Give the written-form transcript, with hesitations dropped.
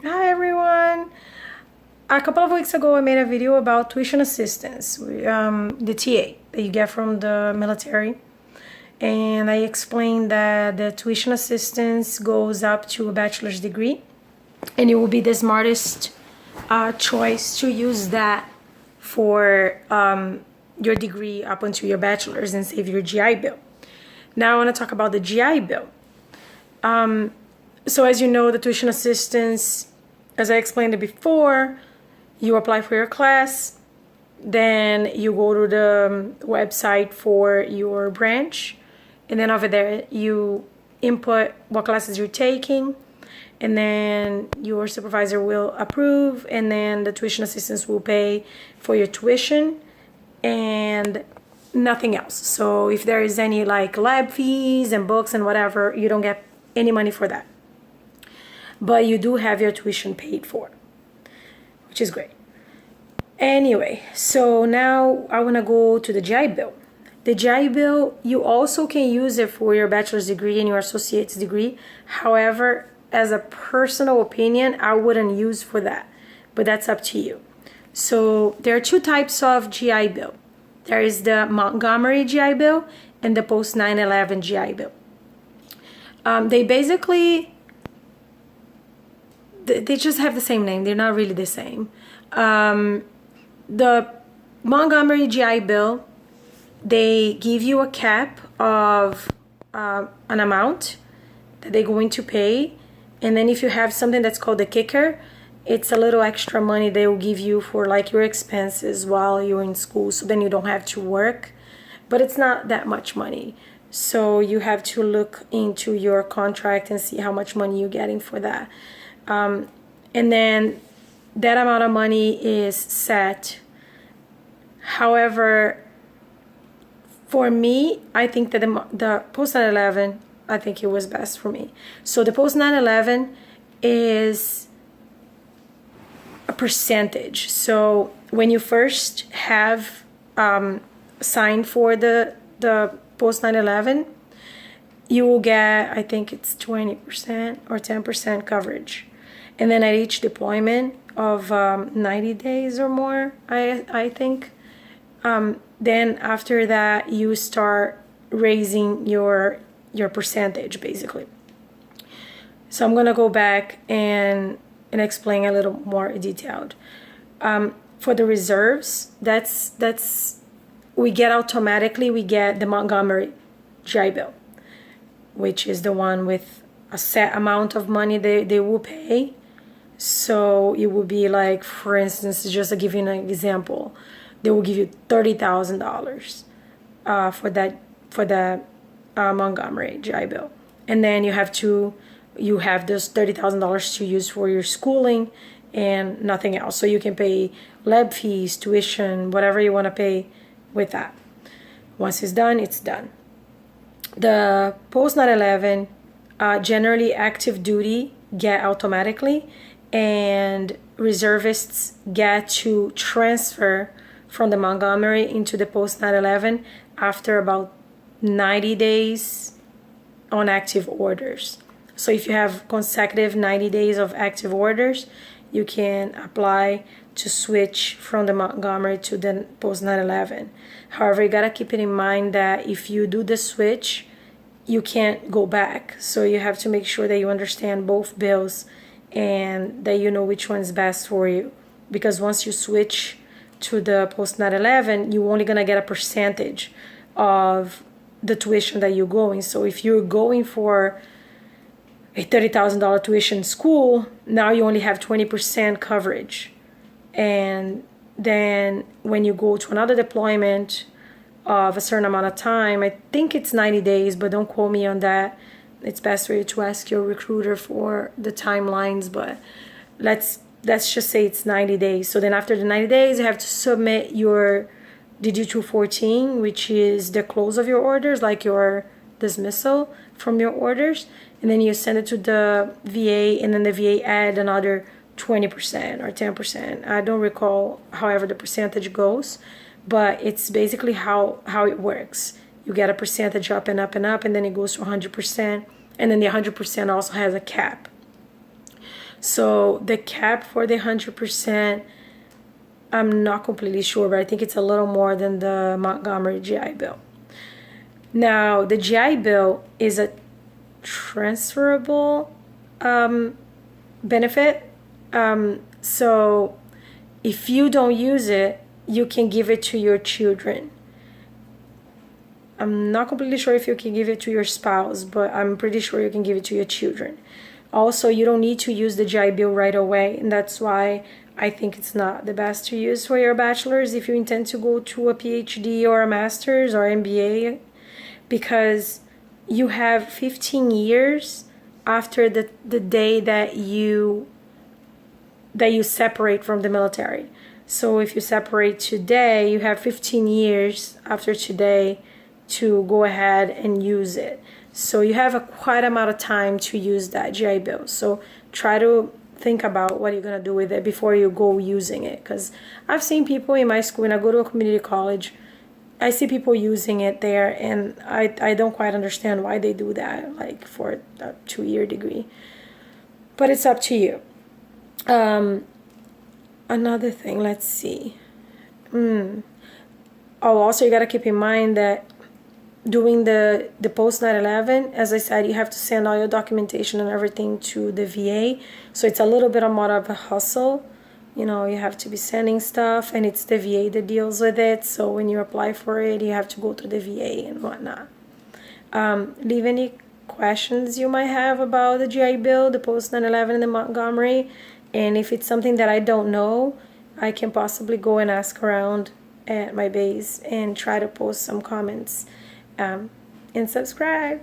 Hi everyone! A couple of weeks ago I made a video about tuition assistance, the TA that you get from the military. And I explained that the tuition assistance goes up to a bachelor's degree, and it will be the smartest choice to use that for your degree up until your bachelor's and save your GI Bill. Now I want to talk about the GI Bill. So as you know, the tuition assistance, as I explained it before, you apply for your class, then you go to the website for your branch, and then over there you input what classes you're taking, and then your supervisor will approve, and then the tuition assistance will pay for your tuition and nothing else. So if there is any like lab fees and books and whatever, you don't get any money for that. But you do have your tuition paid for, which is great. Anyway, so now I want to go to the GI Bill. The GI Bill, you also can use it for your bachelor's degree and your associate's degree. However, as a personal opinion, I wouldn't use for that, but that's up to you. So there are two types of GI Bill. There is the Montgomery GI Bill and the post 9/11 GI Bill. They just have the same name. They're not really the same. The Montgomery GI Bill, they give you a cap of an amount that they're going to pay, and then if you have something that's called the kicker, it's a little extra money they will give you for like your expenses while you're in school, so then you don't have to work, but it's not that much money. So you have to look into your contract and see how much money you're getting for that. And then that amount of money is set. However, for me, I think that the post 9/11, I think it was best for me. So the post 9/11 is a percentage. So when you first have signed for the post 9/11, you will get, I think it's 20% or 10% coverage. And then at each deployment of 90 days or more, I think, then after that you start raising your percentage basically. So I'm gonna go back and explain a little more detailed. For the reserves, we get the Montgomery GI Bill, which is the one with a set amount of money they will pay. So it would be like, for instance, just to give you an example, they will give you $30,000 for the Montgomery GI Bill, and then you have those $30,000 to use for your schooling and nothing else. So you can pay lab fees, tuition, whatever you want to pay with that. Once it's done, it's done. The post 9/11, generally active duty get automatically, and reservists get to transfer from the Montgomery into the post 9/11 after about 90 days on active orders. So if you have consecutive 90 days of active orders, you can apply to switch from the Montgomery to the post 9/11. However, you gotta keep it in mind that if you do the switch, you can't go back. So you have to make sure that you understand both bills and that you know which one's best for you. Because once you switch to the post 9/11, you're only gonna get a percentage of the tuition that you're going. So if you're going for a $30,000 tuition school, now you only have 20% coverage. And then when you go to another deployment of a certain amount of time, I think it's 90 days, but don't quote me on that. It's best for you to ask your recruiter for the timelines, but let's just say it's 90 days. So then after the 90 days, you have to submit your DD-214, which is the close of your orders, like your dismissal from your orders, and then you send it to the VA, and then the VA add another 20% or 10%. I don't recall however the percentage goes, but it's basically how it works. You get a percentage up and up and up, and then it goes to 100%, and then the 100% also has a cap. So the cap for the 100%, I'm not completely sure, but I think it's a little more than the Montgomery GI Bill. Now, the GI Bill is a transferable benefit. So if you don't use it, you can give it to your children. I'm not completely sure if you can give it to your spouse, but I'm pretty sure you can give it to your children. Also, you don't need to use the GI Bill right away, and that's why I think it's not the best to use for your bachelor's if you intend to go to a PhD or a master's or MBA, because you have 15 years after the day that you separate from the military. So if you separate today, you have 15 years after today to go ahead and use it. So you have a quite amount of time to use that GI Bill. So try to think about what you're going to do with it before you go using it. Because I've seen people in my school, when I go to a community college, I see people using it there, and I don't quite understand why they do that, like for a 2-year degree. But it's up to you. Another thing, let's see. Oh, also you got to keep in mind that doing the post 9/11, as I said, you have to send all your documentation and everything to the VA. So it's a little bit more of a hustle. You know, you have to be sending stuff, and it's the VA that deals with it. So when you apply for it, you have to go to the VA and whatnot. Leave any questions you might have about the GI Bill, the post 9/11, and the Montgomery. And if it's something that I don't know, I can possibly go and ask around at my base and try to post some comments. And subscribe.